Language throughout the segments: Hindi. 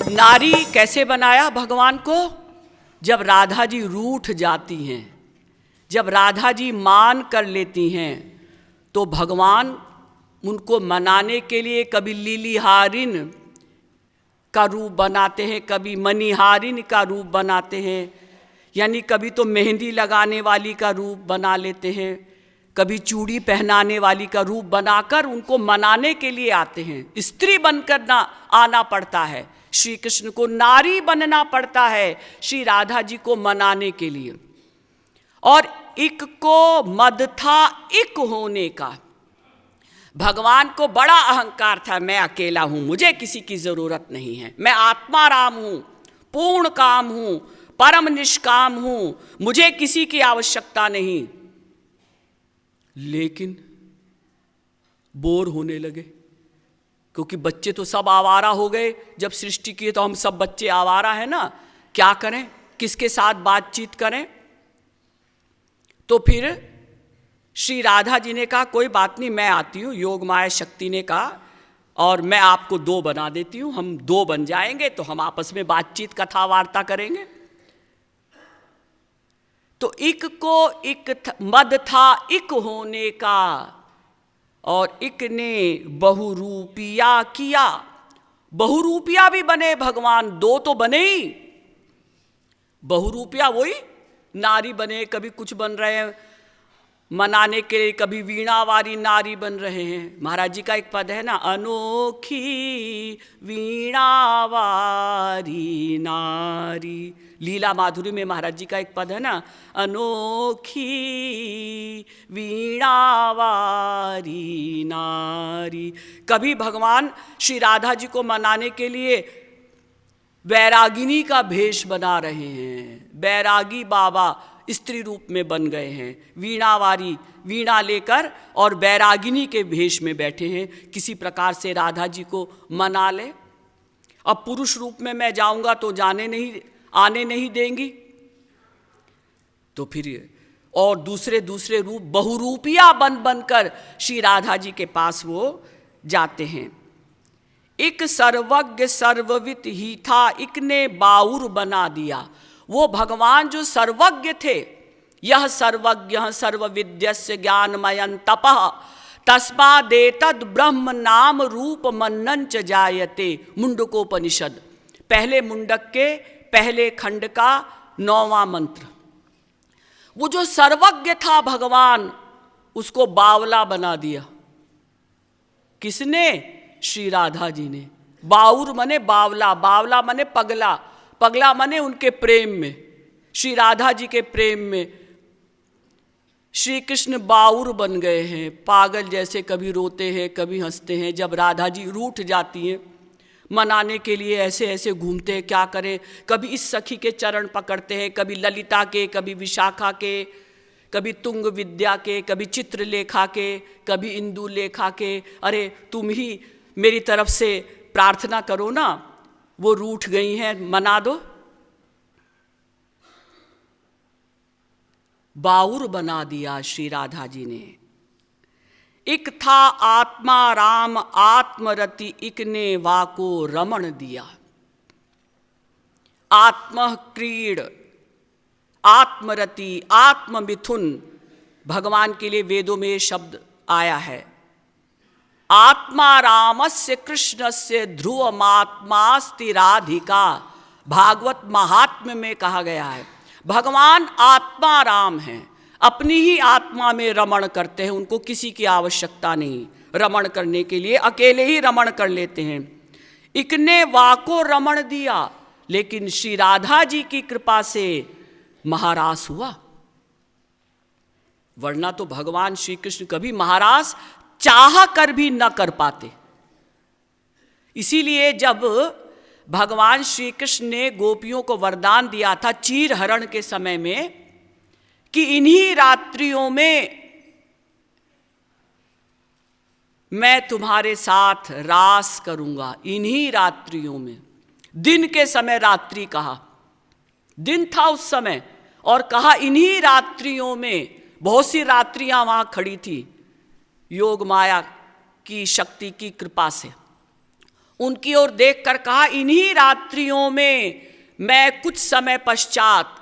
नारी कैसे बनाया भगवान को? जब राधा जी रूठ जाती हैं, जब राधा जी मान कर लेती हैं, तो भगवान उनको मनाने के लिए कभी लीलीहारिन का रूप बनाते हैं, कभी मणिहारिन का रूप बनाते हैं, यानी कभी तो मेहंदी लगाने वाली का रूप बना लेते हैं, कभी चूड़ी पहनाने वाली का रूप बनाकर उनको मनाने के लिए आते हैं। स्त्री बनकर ना आना पड़ता है, श्री कृष्ण को नारी बनना पड़ता है श्री राधा जी को मनाने के लिए। और इक को मद था इक होने का। भगवान को बड़ा अहंकार था, मैं अकेला हूं, मुझे किसी की जरूरत नहीं है, मैं आत्मा राम हूं, पूर्ण काम हूं, परम निष्काम हूं, मुझे किसी की आवश्यकता नहीं। लेकिन बोर होने लगे, क्योंकि बच्चे तो सब आवारा हो गए। जब सृष्टि की तो हम सब बच्चे आवारा हैं ना, क्या करें, किसके साथ बातचीत करें? तो फिर श्री राधा जी ने कहा कोई बात नहीं, मैं आती हूँ। योग माया शक्ति ने कहा और मैं आपको दो बना देती हूँ, हम दो बन जाएंगे तो हम आपस में बातचीत कथा वार्ता करेंगे। तो इक को इक मद था इक होने का, और इक ने बहुरूपिया किया। बहुरूपिया भी बने भगवान, दो तो बने ही। बहुरूपिया वही नारी बने, कभी कुछ बन रहे हैं मनाने के लिए, कभी वीणावारी नारी बन रहे हैं। महाराज जी का एक पद है ना, अनोखी वीणावारी नारी। लीला माधुरी में महाराज जी का एक पद है ना, अनोखी वीणावारी नारी। कभी भगवान श्री राधा जी को मनाने के लिए वैरागिनी का भेष बना रहे हैं, बैरागी बाबा स्त्री रूप में बन गए हैं, वीणावारी वीणा लेकर और बैरागिनी के भेष में बैठे हैं, किसी प्रकार से राधा जी को मना ले। अब पुरुष रूप में मैं जाऊंगा तो आने नहीं देंगी, तो फिर और दूसरे दूसरे रूप बहुरूपिया बनकर श्री राधा जी के पास वो जाते हैं। इक सर्वज्ञ सर्ववित ही था, इक ने बाउर बना दिया। वो भगवान जो सर्वज्ञ थे, यह सर्वज्ञ सर्वविद्यस्य ज्ञानमयं तपः तस्मादेतद् ब्रह्म नाम रूप मन्नंच जायते। मुंडकोपनिषद पहले मुंडक के पहले खंड का 9वां मंत्र। वो जो सर्वज्ञ था भगवान, उसको बावला बना दिया। किसने? श्री राधा जी ने। बाउर मने बावला, बावला मने पगला, पगला मने उनके प्रेम में, श्री राधा जी के प्रेम में श्री कृष्ण बाउर बन गए हैं, पागल जैसे, कभी रोते हैं कभी हंसते हैं। जब राधा जी रूठ जाती हैं, मनाने के लिए ऐसे ऐसे घूमते हैं, क्या करें, कभी इस सखी के चरण पकड़ते हैं, कभी ललिता के, कभी विशाखा के, कभी तुंग विद्या के, कभी चित्रलेखा के, कभी इंदु लेखा के। अरे तुम ही मेरी तरफ से प्रार्थना करो ना, वो रूठ गई हैं, मना दो। बाउर बना दिया श्री राधा जी ने। इक था आत्मा राम आत्मरति, इक ने वाको रमण दिया। आत्म क्रीड, आत्मरति, आत्ममिथुन भगवान के लिए वेदों में ये शब्द आया है। आत्मा रामस्य कृष्णस्य ध्रुवमात्मास्ति राधिका, भागवत महात्म्य में कहा गया है। भगवान आत्मा राम हैं, अपनी ही आत्मा में रमण करते हैं, उनको किसी की आवश्यकता नहीं रमण करने के लिए, अकेले ही रमण कर लेते हैं। इकने वाको रमण दिया, लेकिन श्री राधा जी की कृपा से महारास हुआ, वरना तो भगवान श्री कृष्ण कभी महारास चाह कर भी न कर पाते। इसीलिए जब भगवान श्री कृष्ण ने गोपियों को वरदान दिया था चीर हरण के समय में कि इन्हीं रात्रियों में मैं तुम्हारे साथ रास करूंगा, इन्हीं रात्रियों में, दिन के समय रात्रि कहा, दिन था उस समय, और कहा इन्हीं रात्रियों में। बहुत सी रात्रियां वहां खड़ी थी योग माया की शक्ति की कृपा से। उनकी ओर देखकर कहा, इन्हीं रात्रियों में मैं कुछ समय पश्चात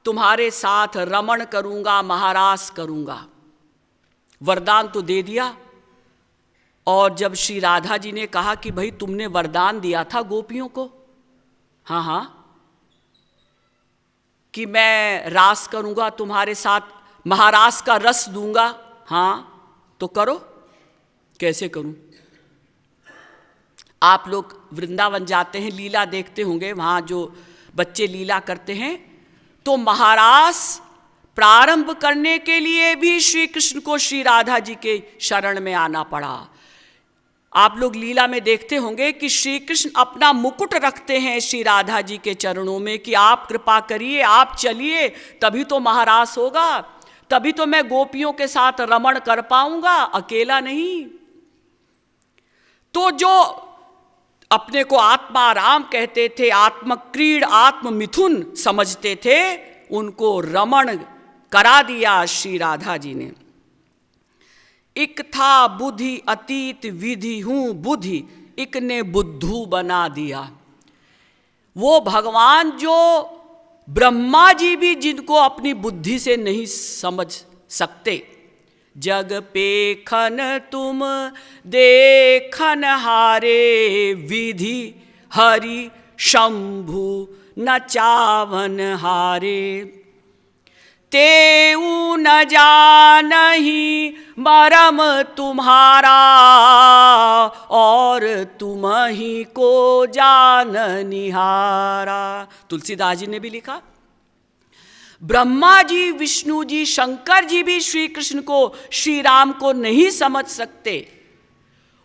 तुम्हारे साथ रमण करूंगा, महारास करूंगा। वरदान तो दे दिया। और जब श्री राधा जी ने कहा कि भाई तुमने वरदान दिया था गोपियों को, हाँ हाँ, कि मैं रास करूंगा तुम्हारे साथ, महारास का रस दूंगा, हाँ तो करो। कैसे करूं? आप लोग वृंदावन जाते हैं, लीला देखते होंगे, वहाँ जो बच्चे लीला करते हैं, तो महारास प्रारंभ करने के लिए भी श्री कृष्ण को श्री राधा जी के शरण में आना पड़ा। आप लोग लीला में देखते होंगे कि श्री कृष्ण अपना मुकुट रखते हैं श्री राधा जी के चरणों में कि आप कृपा करिए, आप चलिए, तभी तो महारास होगा, तभी तो मैं गोपियों के साथ रमण कर पाऊंगा, अकेला नहीं। तो जो अपने को आत्मा राम कहते थे, आत्मक्रीड, आत्म मिथुन समझते थे, उनको रमण करा दिया श्री राधा जी ने। इक था बुद्धि अतीत विधि हूं बुद्धि, इक ने बुद्धू बना दिया। वो भगवान जो ब्रह्मा जी भी जिनको अपनी बुद्धि से नहीं समझ सकते, जग पेखन तुम देखन हारे, विधि हरि शंभु न चावन हारे, तेऊ न जानही मरम तुम्हारा, और तुम ही को जान निहारा। तुलसीदास जी ने भी लिखा, ब्रह्मा जी, विष्णु जी, शंकर जी भी श्री कृष्ण को, श्री राम को नहीं समझ सकते।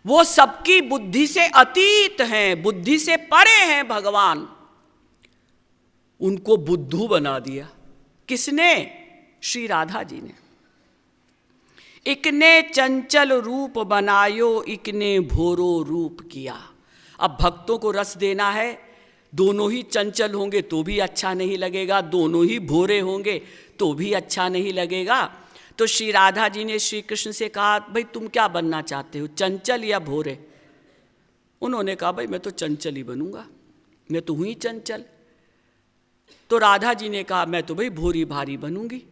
वो सबकी बुद्धि से अतीत हैं, बुद्धि से परे हैं भगवान। उनको बुद्धू बना दिया। किसने? श्री राधा जी ने। इकने चंचल रूप बनायो, इकने भोरो रूप किया। अब भक्तों को रस देना है, दोनों ही चंचल होंगे तो भी अच्छा नहीं लगेगा, दोनों ही भोरे होंगे तो भी अच्छा नहीं लगेगा। तो श्री राधा जी ने श्री कृष्ण से कहा, भाई तुम क्या बनना चाहते हो, चंचल या भोरे? उन्होंने कहा, भाई मैं तो चंचल ही बनूंगा, मैं तो हूँ ही चंचल। तो राधा जी ने कहा, मैं तो भाई भोरी भारी बनूंगी।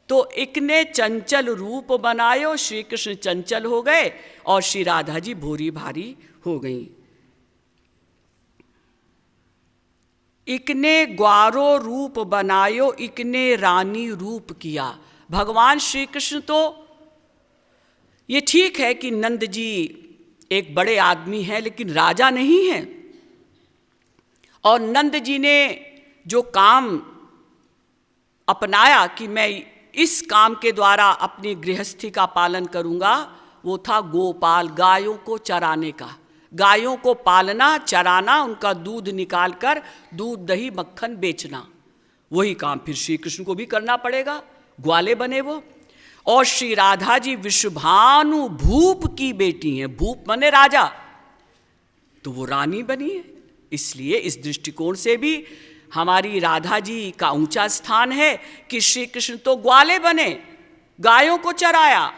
तो एक ने चंचल रूप बनायो, श्री कृष्ण चंचल हो गए और श्री राधा जी भोरी भारी हो गई। इकने ग्वारो रूप बनायो, इकने रानी रूप किया। भगवान श्री कृष्ण तो, ये ठीक है कि नंद जी एक बड़े आदमी हैं, लेकिन राजा नहीं हैं। और नंद जी ने जो काम अपनाया कि मैं इस काम के द्वारा अपनी गृहस्थी का पालन करूंगा, वो था गोपाल, गायों को चराने का। गायों को पालना, चराना, उनका दूध निकालकर दूध दही मक्खन बेचना, वही काम फिर श्री कृष्ण को भी करना पड़ेगा, ग्वाले बने वो। और श्री राधा जी विश्वभानु भूप की बेटी हैं, भूप माने राजा, तो वो रानी बनी है। इसलिए इस दृष्टिकोण से भी हमारी राधा जी का ऊंचा स्थान है कि श्री कृष्ण तो ग्वाले बने, गायों को चराया,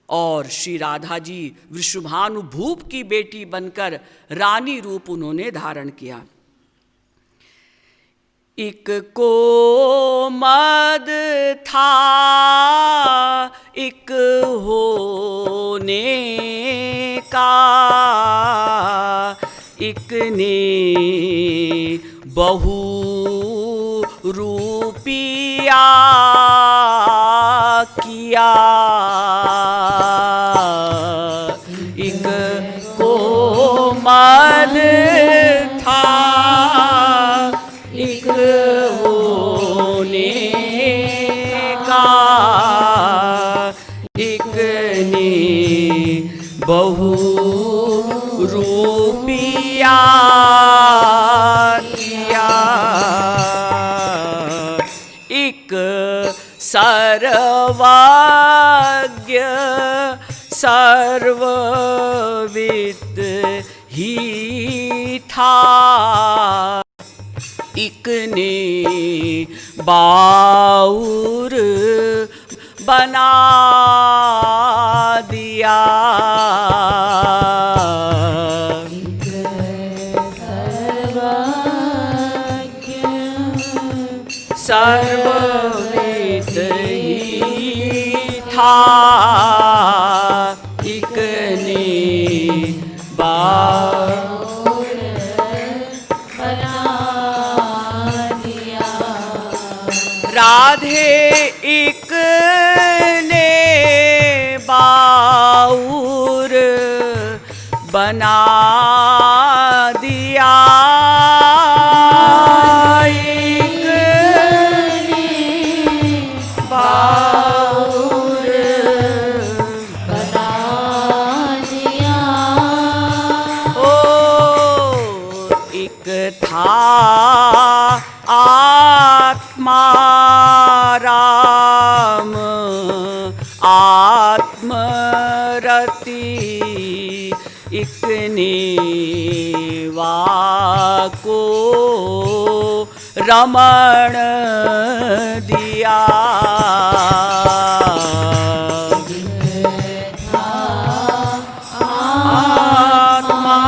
और श्री राधा जी वृषभानु भूप की बेटी बनकर रानी रूप उन्होंने धारण किया। एक को मद था एक होने का, एक ने बहु रूपिया किया। एक को मद था एक होने का, एक ने बहु रूपिया किया। एक सर्वज्ञ सर्वविद ही था, एक ने बाउर बना दिया। सर्वविद ही था, एक ने बाउर बना दिया। राधे एक ने बाउर बना दिया, एक ने बाउर बना दिया। ओ एक था आत्मा राम आत्मरति, एक ने वाको रमण दिया। आत्मा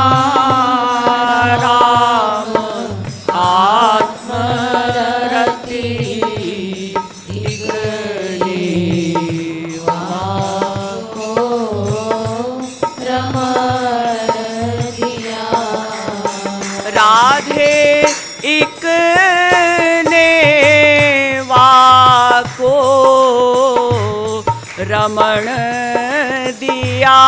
राम आत्मरति, एक ने वाको रमण दिया। राधे एक ने वाको रमण दिया,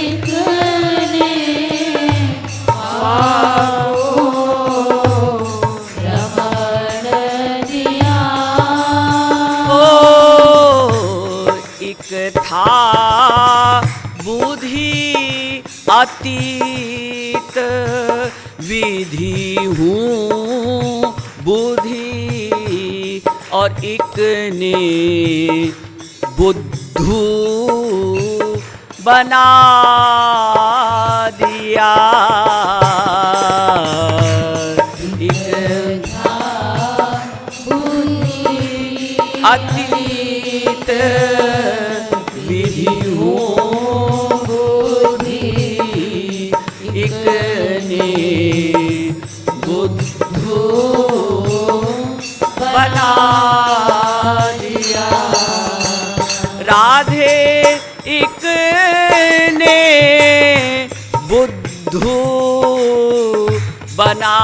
एक ने वाको रमण दिया। ओ एक था बुद्धि अतीत, विधि हूँ बुद्धि, और एक ने बुद्धू बना दिया। एक था बुद्धि अतीत, विधि हूँ बुद्धि, एक ने बुद्धू बना दिया। राधे एक ने बुद्धू बना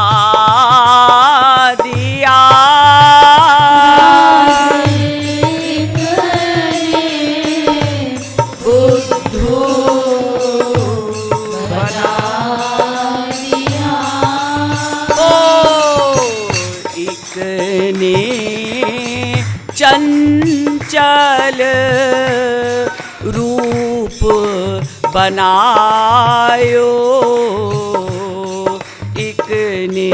दिया, एक ने बुद्धू बना दिया। ओ एक ने चंचल रूप बनायो, एक ने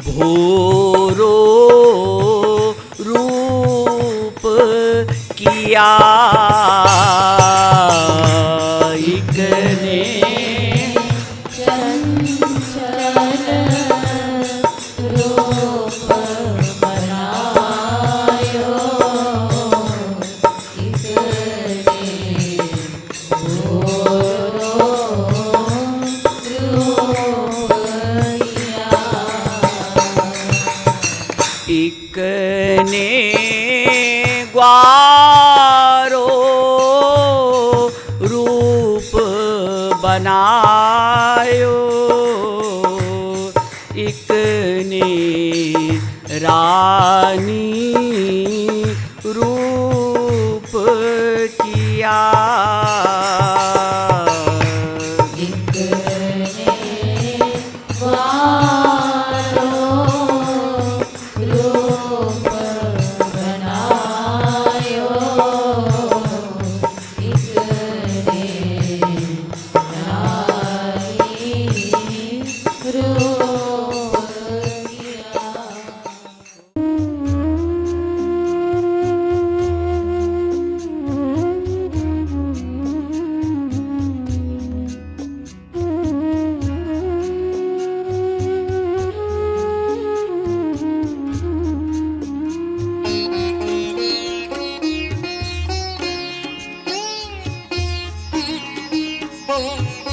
घोरो रूप किया, एक ने चंचल रूप बनायो, एक ने घोरो रूप किया, एक ने ग्वारो रूप बनायो, एक ने रानी रूप किया, एक ने ग्वारो रूप बनायो, एक ने रानी रूप किया। Oh